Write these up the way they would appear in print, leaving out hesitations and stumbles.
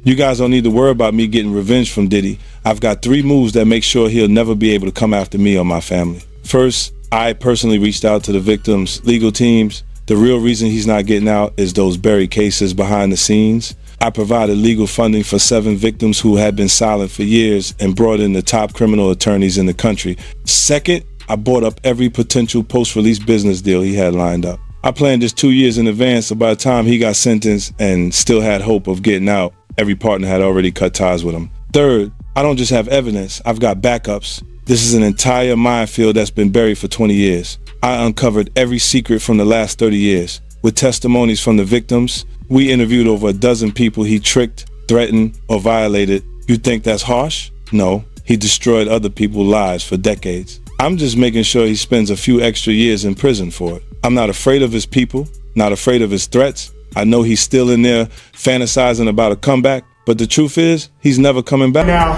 You guys don't need to worry about me getting revenge from Diddy. I've got 3 moves that make sure he'll never be able to come after me or my family. First, I personally reached out to the victims' legal teams. The real reason he's not getting out is those buried cases behind the scenes. I provided legal funding for 7 victims who had been silent for years and brought in the top criminal attorneys in the country. Second, I bought up every potential post-release business deal he had lined up. I planned this 2 years in advance, so by the time he got sentenced and still had hope of getting out, every partner had already cut ties with him. Third, I don't just have evidence, I've got backups. This is an entire minefield that's been buried for 20 years. I uncovered every secret from the last 30 years. With testimonies from the victims, we interviewed over a dozen people he tricked, threatened, or violated. You think that's harsh? No, he destroyed other people's lives for decades. I'm just making sure he spends a few extra years in prison for it. I'm not afraid of his people, not afraid of his threats. I know he's still in there fantasizing about a comeback, but the truth is, he's never coming back. Now,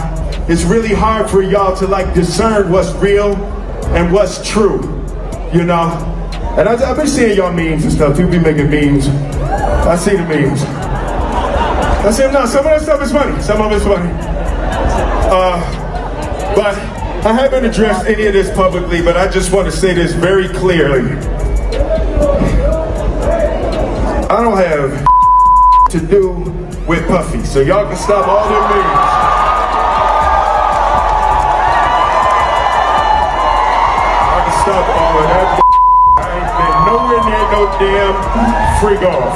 it's really hard for y'all to discern what's real and what's true, you know? And I've been seeing y'all memes and stuff. People be making memes. I see the memes. I see them now. Some of that stuff is funny. Some of it's funny. But I haven't addressed any of this publicly, but I just want to say this very clearly. I don't have to do with Puffy, so y'all can stop all their memes. I can stop all of that. I ain't been nowhere near no damn freak off.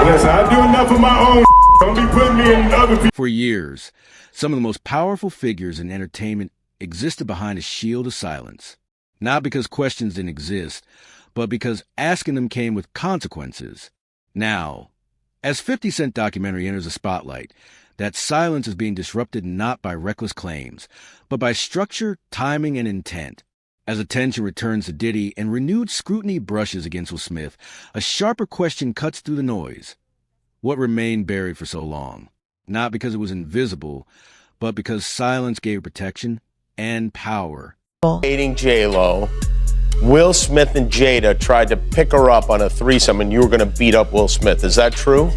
Listen, I do enough of my own. Don't be putting me in other people. For years, some of the most powerful figures in entertainment existed behind a shield of silence. Not because questions didn't exist, but because asking them came with consequences. Now, as 50 Cent documentary enters the spotlight, that silence is being disrupted not by reckless claims, but by structure, timing, and intent. As attention returns to Diddy and renewed scrutiny brushes against Will Smith, a sharper question cuts through the noise. What remained buried for so long? Not because it was invisible, but because silence gave protection and power. Dating J-Lo, Will Smith and Jada tried to pick her up on a threesome and you were going to beat up Will Smith. Is that true?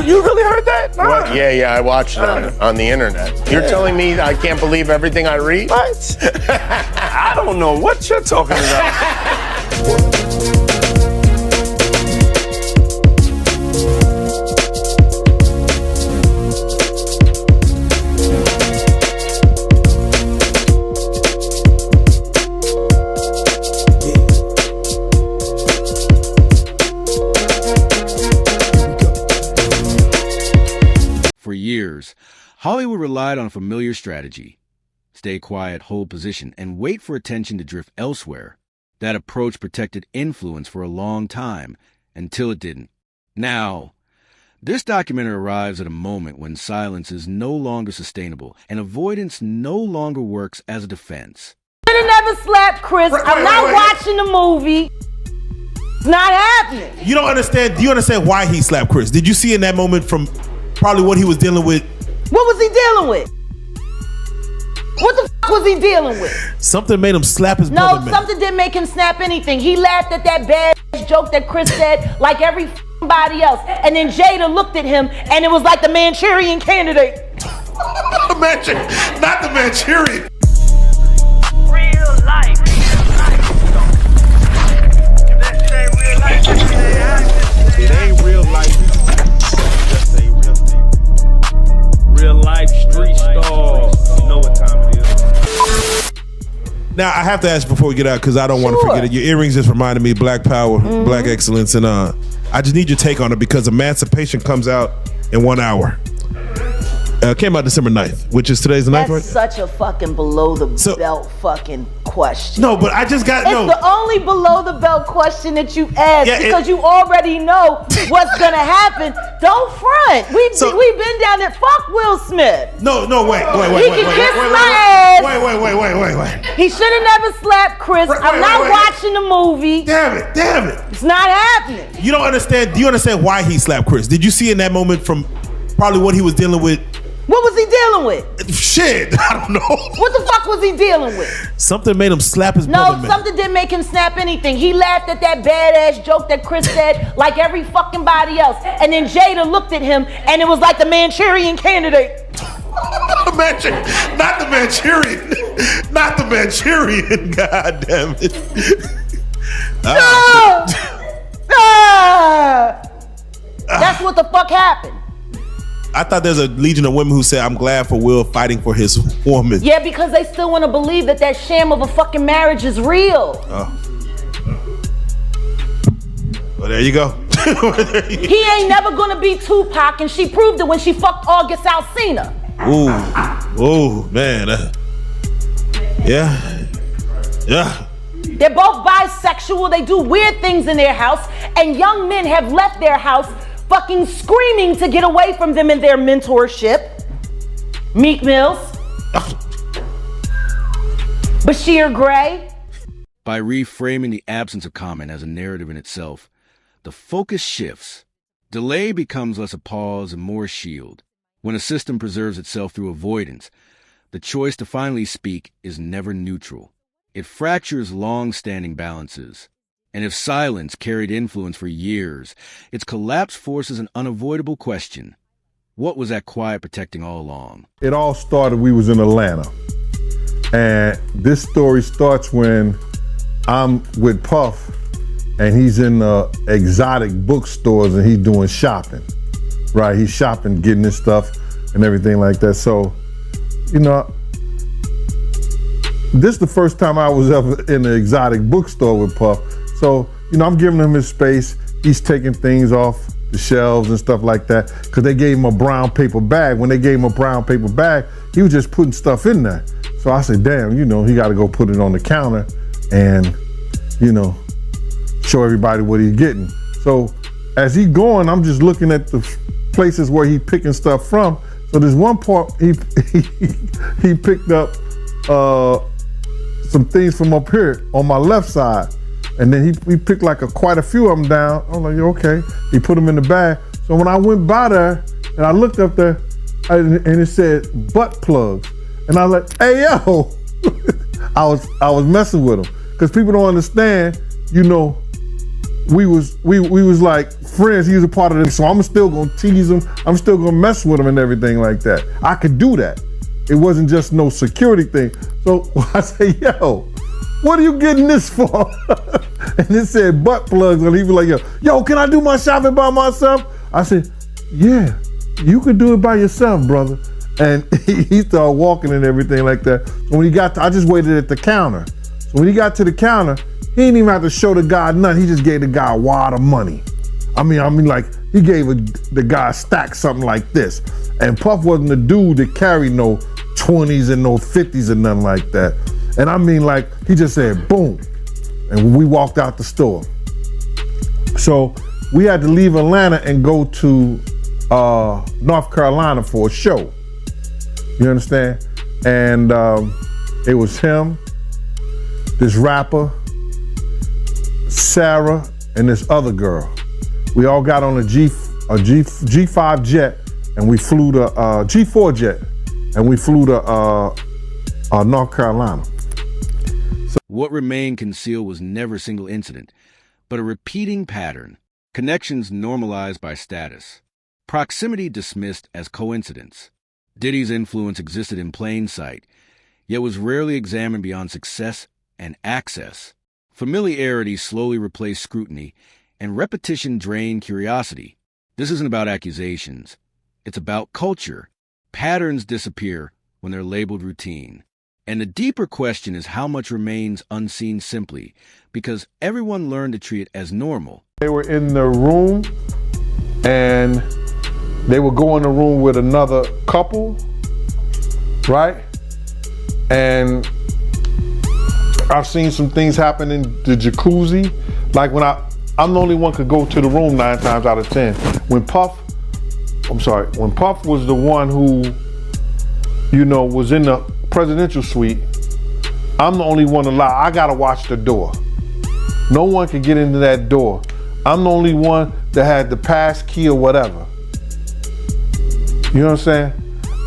You really heard that? No. What? Yeah, I watched it on the internet. You're telling me I can't believe everything I read? What? I don't know what you're talking about. For years, Hollywood relied on a familiar strategy. Stay quiet, hold position, and wait for attention to drift elsewhere. That approach protected influence for a long time, until it didn't. Now, this documentary arrives at a moment when silence is no longer sustainable, and avoidance no longer works as a defense. Should have never slapped Chris. I'm not watching the movie. It's not happening. You don't understand. Do you understand why he slapped Chris? Did you see in that moment from probably what he was dealing with? What was he dealing with? What the f was he dealing with? Something made him slap his brother. No, something didn't make him snap anything. He laughed at that bad joke that Chris said like everybody else. And then Jada looked at him and it was like the Manchurian Candidate. Not the Manchurian. Real life. If that shit ain't real life, It ain't real life. Just say real thing. Real life street stars. You know what time it is. Now, I have to ask before we get out, because I don't want to forget it. Your earrings just reminded me of Black Power, Black Excellence, and I just need your take on it, because Emancipation comes out in 1 hour. Came out December 9th, which is today's the 9th, right? That's such a fucking below the belt fucking question. No, but I just got It's the only below the belt question that you asked, because you already know what's gonna happen. Don't front. We've been down there. Fuck Will Smith. No, wait. He can kiss my ass. Wait. He should have never slapped Chris. I'm not watching the movie. Damn it. It's not happening. You don't understand. Do you understand why he slapped Chris? Did you see in that moment from probably what he was dealing with? What What was he dealing with? Shit, I don't know. What the fuck was he dealing with? Something made him slap his brother. No, something didn't make him snap anything. He laughed at that badass joke that Chris said like every fucking body else. And then Jada looked at him and it was like the Manchurian Candidate. Not the Manchurian. Not the Manchurian. God damn it. That's what the fuck happened. I thought there's a legion of women who said, I'm glad for Will fighting for his woman. Yeah, because they still want to believe that sham of a fucking marriage is real. Well, there you go. He ain't never gonna be Tupac, and she proved it when she fucked August Alsina. Ooh, man. Yeah. They're both bisexual. They do weird things in their house, and young men have left their house fucking screaming to get away from them in their mentorship. Meek Mills. Bashir Gray. By reframing the absence of comment as a narrative in itself, the focus shifts. Delay becomes less a pause and more a shield. When a system preserves itself through avoidance, the choice to finally speak is never neutral. It fractures long-standing balances. And if silence carried influence for years, its collapse forces an unavoidable question. What was that quiet protecting all along? It all started, we was in Atlanta. And this story starts when I'm with Puff and he's in exotic bookstores and he's doing shopping, right? He's shopping, getting his stuff and everything like that. So, you know, this is the first time I was ever in an exotic bookstore with Puff. So, you know, I'm giving him his space. He's taking things off the shelves and stuff like that because they gave him a brown paper bag. When they gave him a brown paper bag, he was just putting stuff in there. So I said, damn, you know, he got to go put it on the counter and, you know, show everybody what he's getting. So as he's going, I'm just looking at the places where he's picking stuff from. So there's one part he picked up some things from up here on my left side. And then he picked like quite a few of them down. I'm like, okay. He put them in the bag. So when I went by there and I looked up there and it said butt plugs. And I was like, hey, yo. I was messing with him. Because people don't understand, you know, we was like friends. He was a part of this. So I'm still gonna tease him. I'm still gonna mess with him and everything like that. I could do that. It wasn't just no security thing. So I say, yo, what are you getting this for? And it said butt plugs. And he was like, yo, can I do my shopping by myself? I said, yeah, you could do it by yourself, brother. And he started walking and everything like that. So when he got to, I just waited at the counter. So when he got to the counter, he didn't even have to show the guy nothing. He just gave the guy a wad of money. I mean, like he gave the guy a stack something like this. And Puff wasn't the dude that carried no 20s and no 50s and nothing like that. And I mean, like, he just said, boom. And we walked out the store. So we had to leave Atlanta and go to North Carolina for a show. You understand? And it was him, this rapper, Sarah, and this other girl. We all got on a G5 jet, and we flew to G4 jet, and we flew to North Carolina. What remained concealed was never a single incident, but a repeating pattern. Connections normalized by status. Proximity dismissed as coincidence. Diddy's influence existed in plain sight, yet was rarely examined beyond success and access. Familiarity slowly replaced scrutiny, and repetition drained curiosity. This isn't about accusations. It's about culture. Patterns disappear when they're labeled routine. And the deeper question is how much remains unseen simply because everyone learned to treat it as normal. They were in the room and they would go in the room with another couple, right? And I've seen some things happen in the jacuzzi. Like when I'm the only one could go to the room 9 times out of 10. When Puff was the one who, you know, was in the presidential suite, I'm the only one allowed. I gotta watch the door. No one can get into that door. I'm the only one that had the pass key or whatever. You know what I'm saying?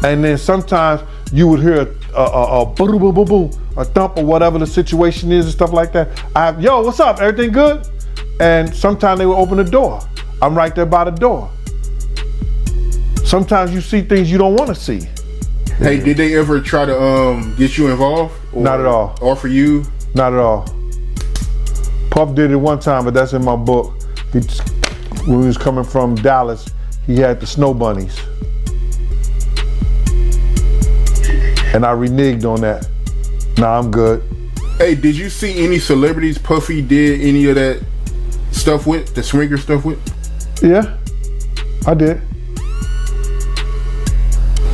And then sometimes you would hear a boom, boom, boom, boom, a thump or whatever the situation is and stuff like that. Yo, what's up? Everything good? And sometimes they would open the door. I'm right there by the door. Sometimes you see things you don't want to see. Hey, did they ever try to get you involved? Or not at all. Offer you? Not at all. Puff did it one time, but that's in my book. When he was coming from Dallas, he had the snow bunnies. And I reneged on that. Nah, I'm good. Hey, did you see any celebrities Puffy did any of that stuff with, the swinger stuff with? Yeah, I did.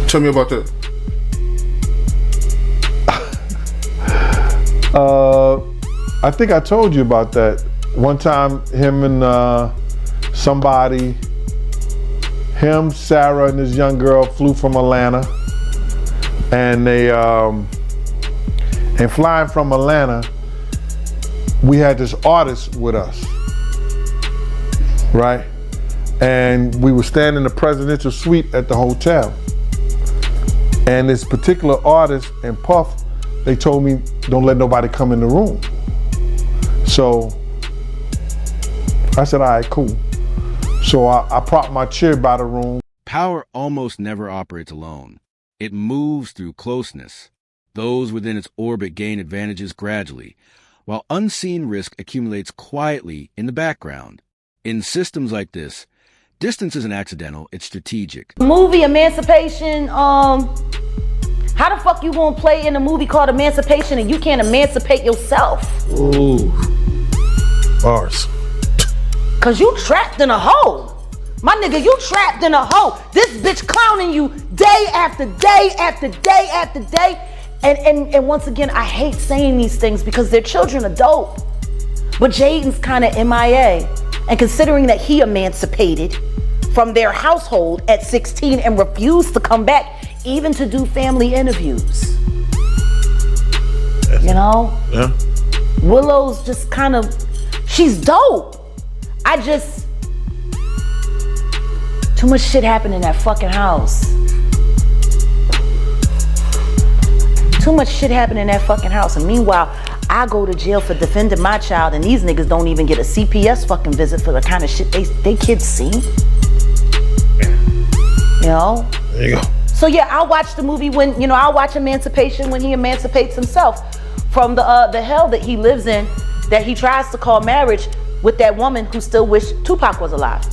Tell me about that. I think I told you about that. One time, him and somebody, him, Sarah, and this young girl flew from Atlanta. And they, and flying from Atlanta, we had this artist with us, right? And we were staying in the presidential suite at the hotel. And this particular artist and Puff, they told me, don't let nobody come in the room. So I said, all right, cool. So I propped my chair by the room. Power almost never operates alone. It moves through closeness. Those within its orbit gain advantages gradually, while unseen risk accumulates quietly in the background. In systems like this, distance isn't accidental, it's strategic. Movie Emancipation, how the fuck you gonna play in a movie called Emancipation and you can't emancipate yourself? Ooh. Bars. Cause you trapped in a hole. My nigga, you trapped in a hole. This bitch clowning you day after day after day after day. And once again, I hate saying these things because their children are dope. But Jaden's kind of MIA. And considering that he emancipated from their household at 16 and refused to come back even to do family interviews. You know? Yeah. Willow's just kind of, she's dope. Too much shit happened in that fucking house. Too much shit happened in that fucking house. And meanwhile, I go to jail for defending my child and these niggas don't even get a CPS fucking visit for the kind of shit they kids see. You know? There you go. So yeah, I'll watch the movie when, you know, I'll watch Emancipation when he emancipates himself from the hell that he lives in, that he tries to call marriage with that woman who still wished Tupac was alive.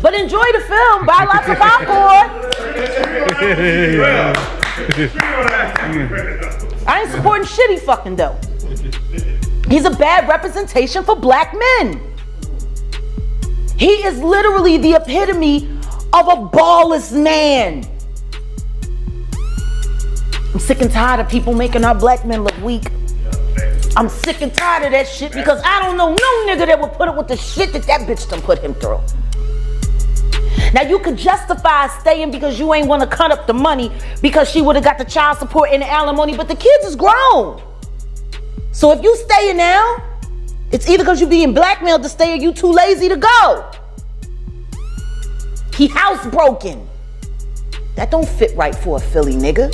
But enjoy the film, buy lots of popcorn. I ain't supporting shit he fucking do. He's a bad representation for black men. He is literally the epitome of a ballless man. I'm sick and tired of people making our black men look weak. I'm sick and tired of that shit because I don't know no nigga that would put up with the shit that bitch done put him through. Now you could justify staying because you ain't want to cut up the money because she would have got the child support and the alimony, but the kids is grown. So if you staying now, it's either because you being blackmailed to stay or you too lazy to go. He housebroken. That don't fit right for a Philly nigga.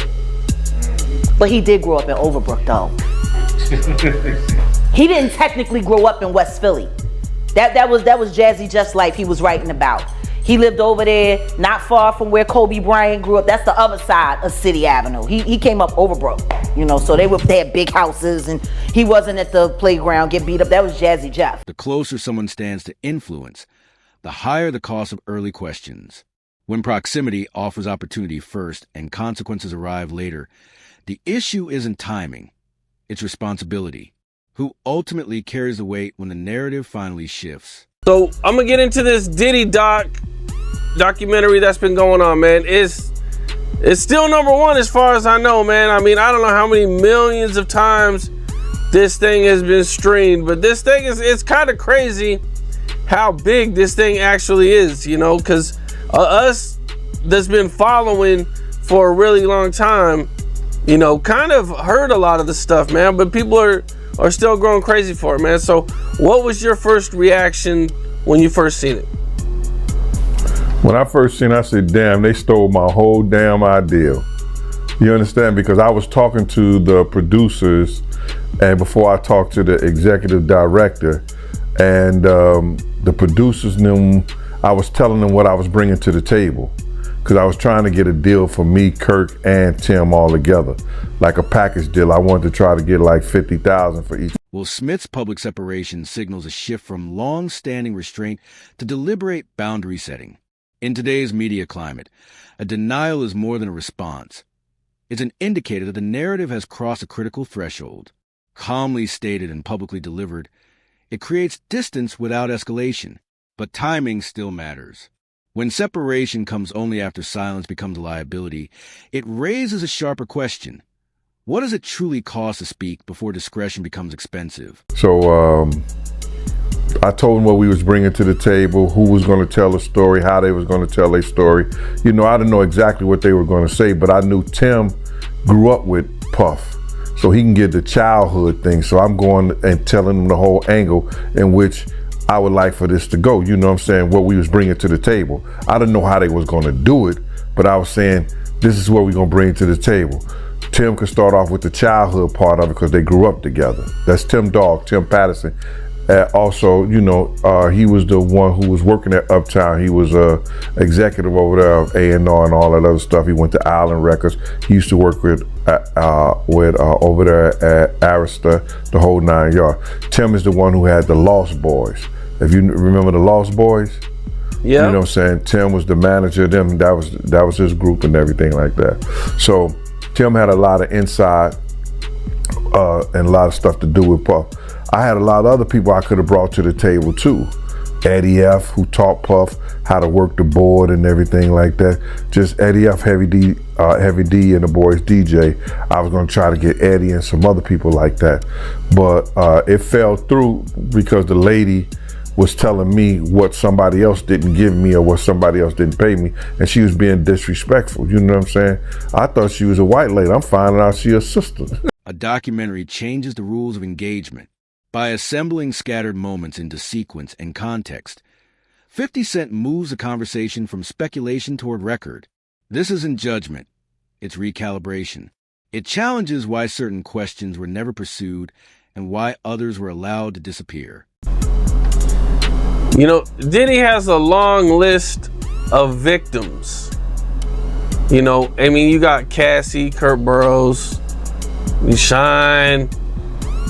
But he did grow up in Overbrook though. He didn't technically grow up in West Philly. That was Jazzy Jeff's life he was writing about. He lived over there, not far from where Kobe Bryant grew up. That's the other side of City Avenue. He came up Overbrook, you know, so they had big houses and he wasn't at the playground get beat up. That was Jazzy Jeff. The closer someone stands to influence, the higher the cost of early questions. When proximity offers opportunity first and consequences arrive later, the issue isn't timing, it's responsibility. Who ultimately carries the weight when the narrative finally shifts. So I'm gonna get into this Diddy documentary that's been going on, man. It's still #1 as far as I know, man. I mean, I don't know how many millions of times this thing has been streamed, but this thing it's kind of crazy how big this thing actually is, you know, because us that's been following for a really long time, you know, kind of heard a lot of the stuff, man, but people are still going crazy for it, man. So what was your first reaction when you first seen it? When I first seen it, I said, damn, they stole my whole damn idea. You understand? Because I was talking to the producers, and before I talked to the executive director, and the producers knew, I was telling them what I was bringing to the table. Because I was trying to get a deal for me, Kirk, and Tim all together. Like a package deal. I wanted to try to get like $50,000 for each. Will Smith's public separation signals a shift from long-standing restraint to deliberate boundary setting. In today's media climate, a denial is more than a response. It's an indicator that the narrative has crossed a critical threshold. Calmly stated and publicly delivered, it creates distance without escalation, but timing still matters. When separation comes only after silence becomes a liability, it raises a sharper question. What does it truly cost to speak before discretion becomes expensive? So I told them what we was bringing to the table, who was going to tell the story, how they was going to tell their story. You know, I didn't know exactly what they were going to say, but I knew Tim grew up with Puff, so he can get the childhood thing. So I'm going and telling them the whole angle in which I would like for this to go. You know what I'm saying? What we was bringing to the table. I didn't know how they was going to do it, but I was saying, this is what we're going to bring to the table. Tim could start off with the childhood part of it because they grew up together. That's Tim Dog, Tim Patterson. Also, you know, he was the one who was working at Uptown. He was executive over there of A&R and all that other stuff. He went to Island Records. He used to work with over there at Arista, the whole 9 yards. Tim is the one who had the Lost Boys. If you remember the Lost Boys, yeah, you know what I'm saying. Tim was the manager of them. That was his group and everything like that. So Tim had a lot of inside and a lot of stuff to do with Puff. I had a lot of other people I could have brought to the table too. Eddie F, who taught Puff how to work the board and everything like that. Just Eddie F, Heavy D, and the boys DJ. I was gonna try to get Eddie and some other people like that. But it fell through because the lady was telling me what somebody else didn't give me or what somebody else didn't pay me, and she was being disrespectful. You know what I'm saying? I thought she was a white lady. I'm finding out she's a sister. A documentary changes the rules of engagement. By assembling scattered moments into sequence and context, 50 Cent moves the conversation from speculation toward record. This isn't judgment, it's recalibration. It challenges why certain questions were never pursued and why others were allowed to disappear. You know, Diddy has a long list of victims. You know, I mean, you got Cassie, Kurt Burrows, Shine,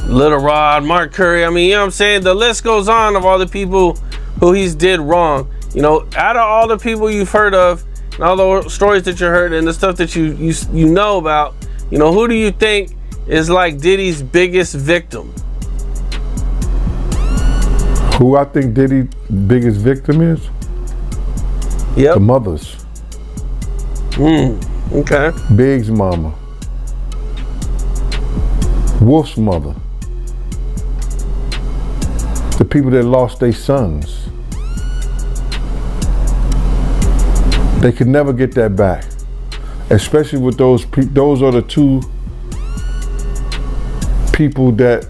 Little Rod, Mark Curry. I mean, you know what I'm saying? The list goes on of all the people who he's did wrong. You know, out of all the people you've heard of, and all the stories that you heard and the stuff that you know about, you know, who do you think is like Diddy's biggest victim? Who I think Diddy's biggest victim is? Yep. The mothers. Okay. Big's mama. Wolf's mother. The people that lost their sons. They could never get that back. Especially with those are the two people that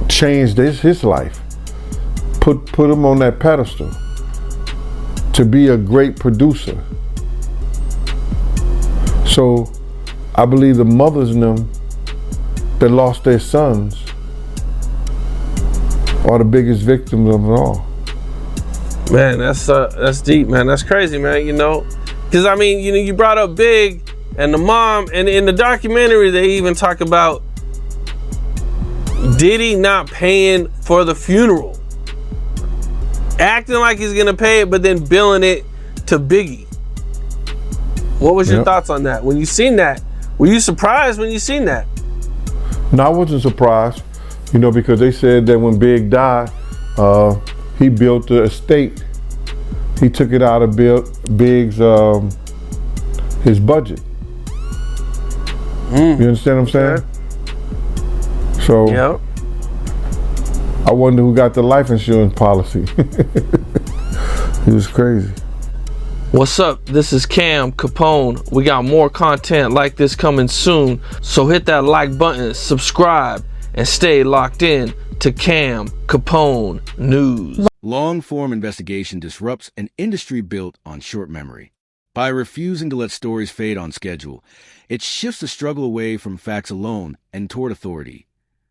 changed his life. Put him on that pedestal to be a great producer. So I believe the mothers in them that lost their sons are the biggest victims of it all. Man, that's deep, man. That's crazy, man. You know, because I mean, you know, you brought up Big and the mom, and in the documentary they even talk about Diddy not paying for the funeral, acting like he's gonna pay it, but then billing it to Biggie. What was your thoughts on that? When you seen that, were you surprised when you seen that? No, I wasn't surprised, you know, because they said that when Big died, he built the estate. He took it out of Big's his budget. You understand what I'm saying? So yep. I wonder who got the life insurance policy. It was crazy. What's up? This is Cam Capone. We got more content like this coming soon, so hit that like button, subscribe, and stay locked in to Cam Capone News. Long-form investigation disrupts an industry built on short memory. By refusing to let stories fade on schedule, it shifts the struggle away from facts alone and toward authority,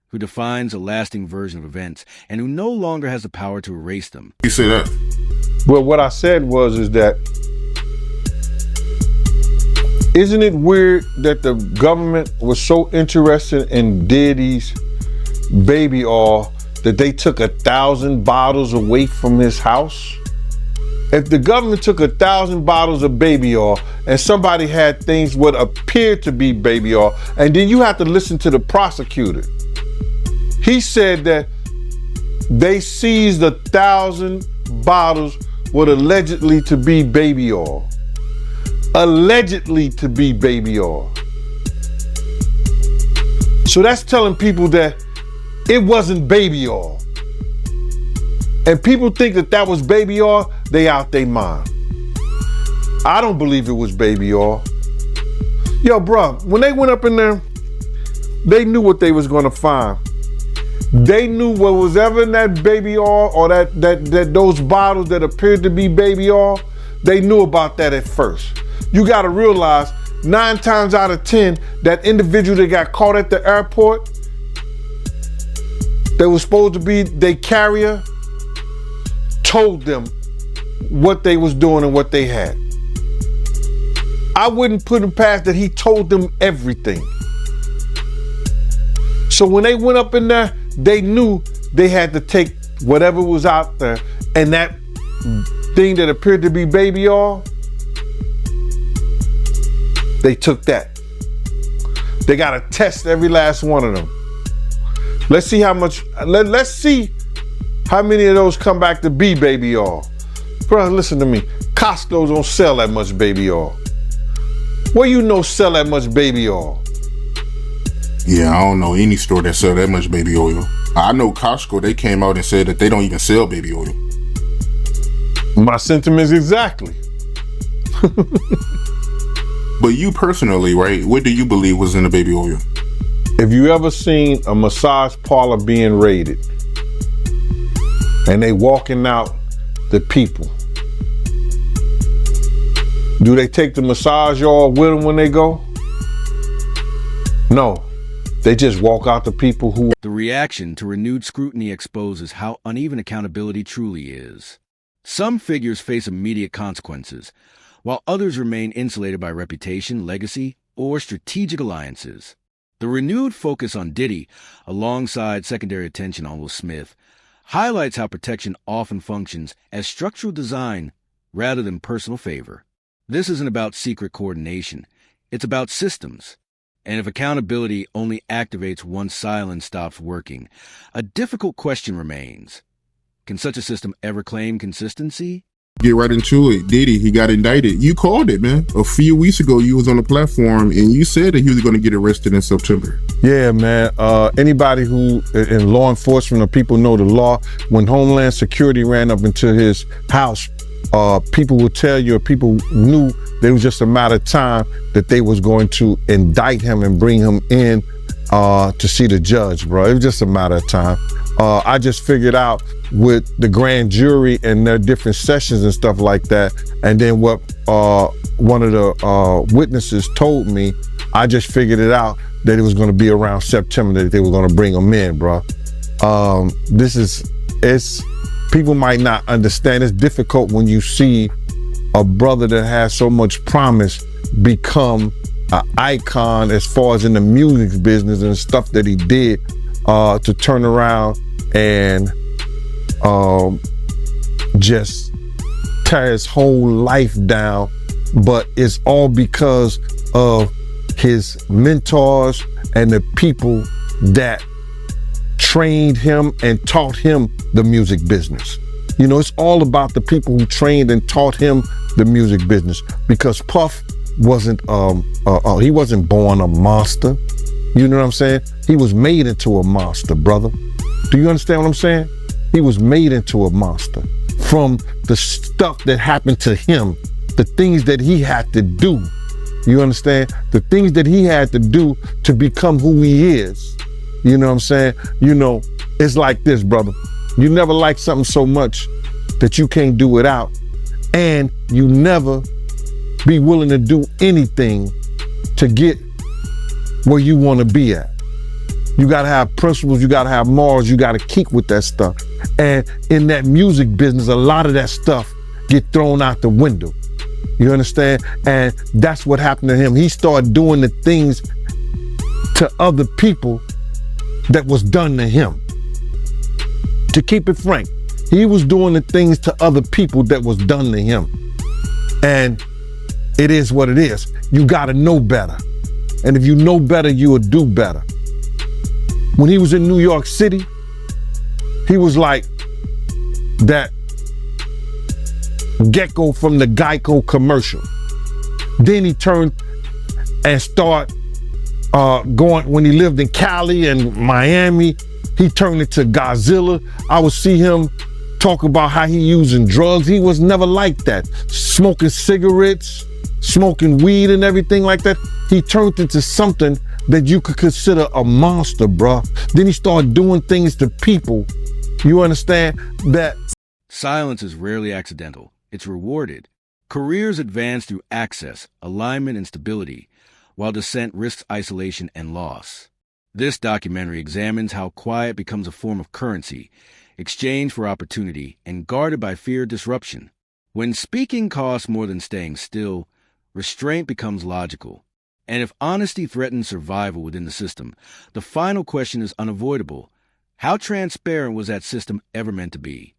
who defines a lasting version of events and who no longer has the power to erase them. You say that? Well, what I said is that isn't it weird that the government was so interested in Diddy's baby oil that they took 1,000 bottles away from his house? If the government took 1,000 bottles of baby oil and somebody had things what appeared to be baby oil, and then you have to listen to the prosecutor. He said that they seized 1,000 bottles what allegedly to be baby oil. Allegedly to be baby oil. So that's telling people that it wasn't baby oil. And people think that that was baby oil, they out their mind. I don't believe it was baby oil. Yo, bro, when they went up in there, they knew what they was gonna find. They knew what was ever in that baby oil or that those bottles that appeared to be baby oil, they knew about that at first. You gotta realize 9 times out of 10, that individual that got caught at the airport, that was supposed to be their carrier, told them what they was doing and what they had. I wouldn't put him past that he told them everything. So when they went up in there, they knew they had to take whatever was out there, and that thing that appeared to be baby oil, they took that. They gotta test every last one of them. Let's see how much, let's see how many of those come back to be baby oil. Bro, listen to me. Costco don't sell that much baby oil. Where you know sell that much baby oil? Yeah, I don't know any store that sell that much baby oil. I know Costco, they came out and said that they don't even sell baby oil. My sentiments exactly. But you personally, right, what do you believe was in the baby oil? If you ever seen a massage parlor being raided and they walking out the people, do they take the massage oil with them when they go? No, they just walk out the people who... The reaction to renewed scrutiny exposes how uneven accountability truly is. Some figures face immediate consequences, while others remain insulated by reputation, legacy, or strategic alliances. The renewed focus on Diddy, alongside secondary attention on Will Smith, highlights how protection often functions as structural design rather than personal favor. This isn't about secret coordination. It's about systems. And if accountability only activates once silence stops working, a difficult question remains. Can such a system ever claim consistency? Get right into it. Diddy, he got indicted. You called it, man. A few weeks ago, you was on the platform and you said that he was going to get arrested in September. Yeah, man. Anybody who in law enforcement or people know the law, when Homeland Security ran up into his house, people will tell you, or people knew that it was just a matter of time that they was going to indict him and bring him in to see the judge, bro. It was just a matter of time. I just figured out with the grand jury and their different sessions and stuff like that, and then what one of the witnesses told me, I just figured it out that it was going to be around September that they were going to bring him in, bro. It's people might not understand. It's difficult when you see a brother that has so much promise become an icon as far as in the music business and stuff that he did, to turn around and just tear his whole life down. But it's all because of his mentors and the people that trained him and taught him the music business. You know, it's all about the people who trained and taught him the music business, because Puff wasn't he wasn't born a monster. You know what I'm saying? He was made into a monster, brother. Do you understand what I'm saying? He was made into a monster from the stuff that happened to him, the things that he had to do. You understand? The things that he had to do to become who he is. You know what I'm saying? You know, it's like this, brother. You never like something so much that you can't do without, and you never be willing to do anything to get where you want to be at. You gotta have principles, you gotta have morals, you gotta keep with that stuff. And in that music business, a lot of that stuff get thrown out the window. You understand? And that's what happened to him. He started doing the things to other people that was done to him. To keep it frank, he was doing the things to other people that was done to him. And it is what it is. You gotta know better. And if you know better, you will do better. When he was in New York City, he was like that gecko from the Geico commercial. Then he turned and started going, when he lived in Cali and Miami, he turned into Godzilla. I would see him talk about how he using drugs. He was never like that. Smoking cigarettes, smoking weed and everything like that. He turned into something that you could consider a monster, bruh. Then he started doing things to people. You understand that? Silence is rarely accidental. It's rewarded. Careers advance through access, alignment, and stability, while dissent risks isolation and loss. This documentary examines how quiet becomes a form of currency, exchanged for opportunity, and guarded by fear of disruption. When speaking costs more than staying still, restraint becomes logical. And if honesty threatens survival within the system, the final question is unavoidable. How transparent was that system ever meant to be?